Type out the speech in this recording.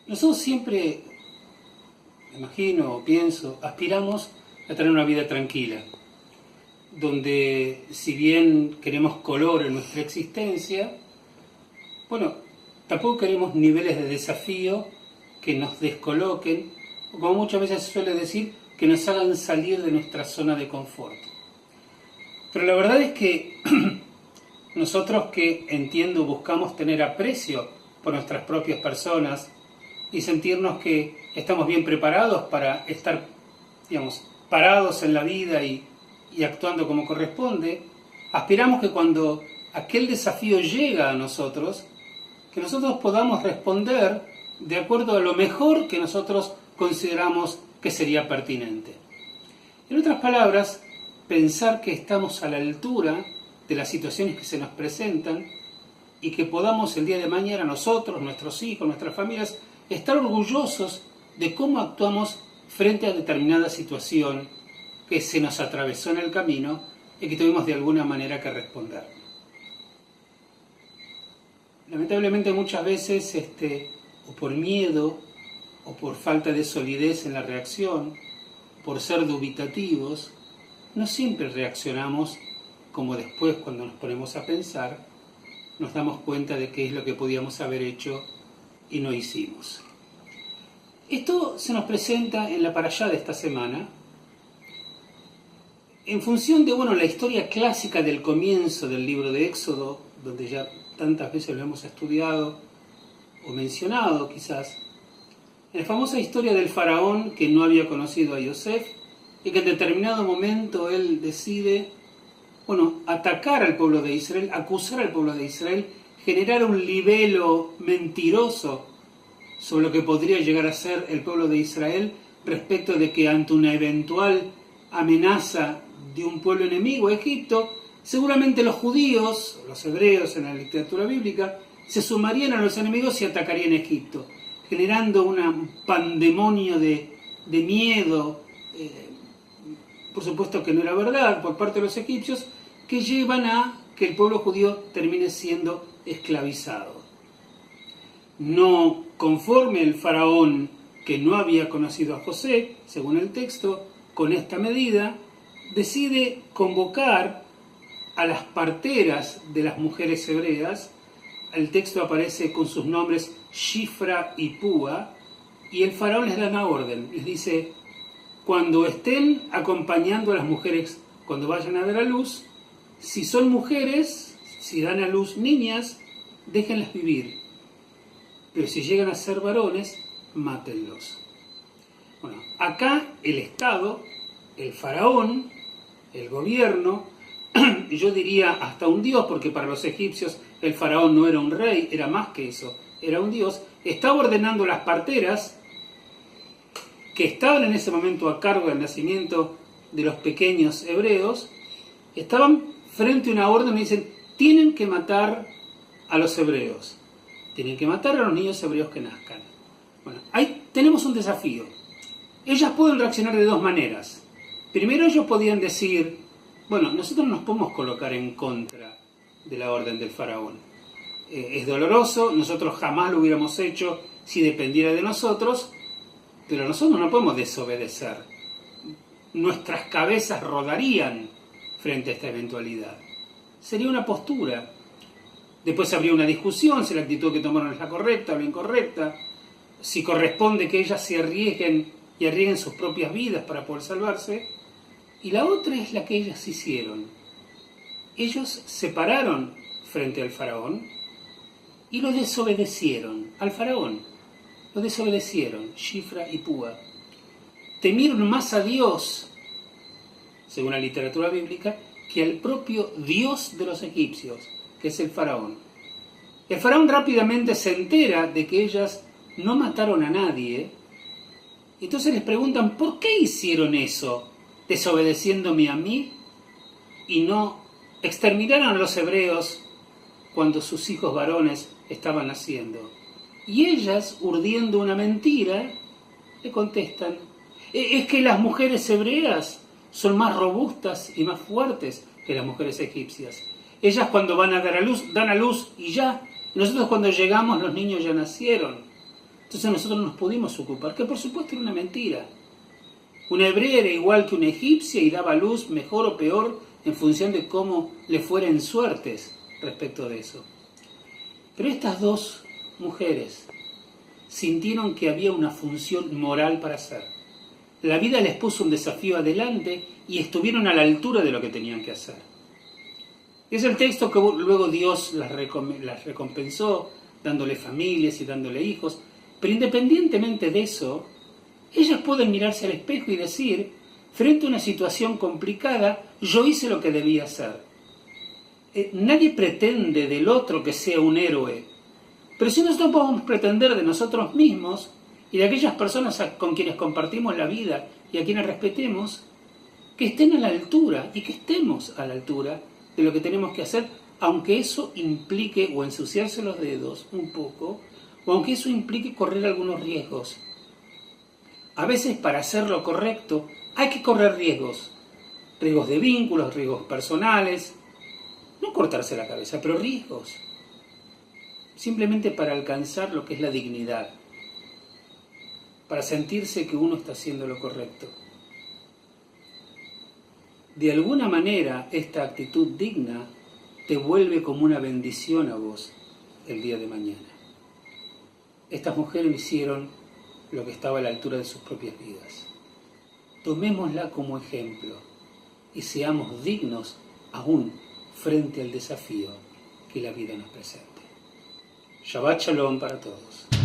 Nosotros siempre, me imagino o pienso, aspiramos a tener una vida tranquila, donde si bien queremos color en nuestra existencia, bueno, tampoco queremos niveles de desafío que nos descoloquen, o como muchas veces se suele decir, que nos hagan salir de nuestra zona de confort. Pero la verdad es que nosotros, que entiendo, buscamos tener aprecio por nuestras propias personas y sentirnos que estamos bien preparados para estar, digamos, parados en la vida y actuando como corresponde, aspiramos que cuando aquel desafío llega a nosotros, que nosotros podamos responder de acuerdo a lo mejor que nosotros consideramos que sería pertinente. En otras palabras, pensar que estamos a la altura de las situaciones que se nos presentan y que podamos el día de mañana nosotros, nuestros hijos, nuestras familias, estar orgullosos de cómo actuamos frente a determinada situación que se nos atravesó en el camino y que tuvimos de alguna manera que responder. Lamentablemente muchas veces, o por miedo, o por falta de solidez en la reacción, por ser dubitativos, no siempre reaccionamos como después, cuando nos ponemos a pensar, nos damos cuenta de qué es lo que podíamos haber hecho y no hicimos. Esto se nos presenta en la parashá de esta semana, en función de la historia clásica del comienzo del libro de Éxodo, donde ya tantas veces lo hemos estudiado o mencionado quizás, en la famosa historia del faraón que no había conocido a Yosef y que en determinado momento él decide atacar al pueblo de Israel, acusar al pueblo de Israel, generar un libelo mentiroso sobre lo que podría llegar a ser el pueblo de Israel respecto de que ante una eventual amenaza de un pueblo enemigo, Egipto, seguramente los judíos, los hebreos en la literatura bíblica, se sumarían a los enemigos y atacarían Egipto, generando un pandemonio de miedo, por supuesto que no era verdad, por parte de los egipcios, que llevan a que el pueblo judío termine siendo esclavizado. No conforme el faraón, que no había conocido a José, según el texto, con esta medida, decide convocar a las parteras de las mujeres hebreas. El texto aparece con sus nombres Shifra y Púa, y el faraón les da una orden, les dice: cuando estén acompañando a las mujeres cuando vayan a dar a luz, si son mujeres, si dan a luz niñas, déjenlas vivir, pero si llegan a ser varones, mátenlos. Bueno, acá el Estado, el faraón, el gobierno, yo diría hasta un dios, porque para los egipcios el faraón no era un rey, era más que eso, era un dios, estaba ordenando a las parteras que estaban en ese momento a cargo del nacimiento de los pequeños hebreos, estaban frente a una orden y dicen: tienen que matar a los hebreos, tienen que matar a los niños hebreos que nazcan. Bueno, ahí tenemos un desafío. Ellas pueden reaccionar de dos maneras. Primero, ellos podían decir: nosotros nos podemos colocar en contra de la orden del faraón. Es doloroso, nosotros jamás lo hubiéramos hecho si dependiera de nosotros, pero nosotros no podemos desobedecer. Nuestras cabezas rodarían frente a esta eventualidad. Sería una postura. Después habría una discusión si la actitud que tomaron es la correcta o la incorrecta, si corresponde que ellas se arriesguen y arriesguen sus propias vidas para poder salvarse. Y la otra es la que ellas hicieron. Ellos se pararon frente al faraón y lo desobedecieron al faraón. Lo desobedecieron, Shifra y Púa. Temieron más a Dios, según la literatura bíblica, que al propio Dios de los egipcios, que es el faraón. El faraón rápidamente se entera de que ellas no mataron a nadie. Entonces les preguntan: ¿por qué hicieron eso, desobedeciéndome a mí, y no exterminaron a los hebreos cuando sus hijos varones estaban naciendo? Y ellas, urdiendo una mentira, le contestan: es que las mujeres hebreas son más robustas y más fuertes que las mujeres egipcias. Ellas cuando van a dar a luz, dan a luz y ya. Nosotros cuando llegamos los niños ya nacieron. Entonces nosotros nos pudimos ocupar, que por supuesto era una mentira. Una hebrea era igual que una egipcia y daba luz mejor o peor en función de cómo le fueran suertes respecto de eso. Pero estas dos mujeres sintieron que había una función moral para hacer. La vida les puso un desafío adelante y estuvieron a la altura de lo que tenían que hacer. Es el texto que luego Dios las recompensó, dándole familias y dándole hijos. Pero independientemente de eso, ellas pueden mirarse al espejo y decir, frente a una situación complicada, yo hice lo que debía hacer. Nadie pretende del otro que sea un héroe, pero si nosotros podemos pretender de nosotros mismos y de aquellas personas con quienes compartimos la vida y a quienes respetemos, que estén a la altura y que estemos a la altura de lo que tenemos que hacer, aunque eso implique o ensuciarse los dedos un poco, o aunque eso implique correr algunos riesgos. A veces para hacer lo correcto hay que correr riesgos de vínculos, riesgos personales, no cortarse la cabeza, pero riesgos, simplemente para alcanzar lo que es la dignidad, para sentirse que uno está haciendo lo correcto. De alguna manera, esta actitud digna te vuelve como una bendición a vos el día de mañana. Estas mujeres hicieron lo que estaba a la altura de sus propias vidas. Tomémosla como ejemplo y seamos dignos aún frente al desafío que la vida nos presente. Shabbat Shalom para todos.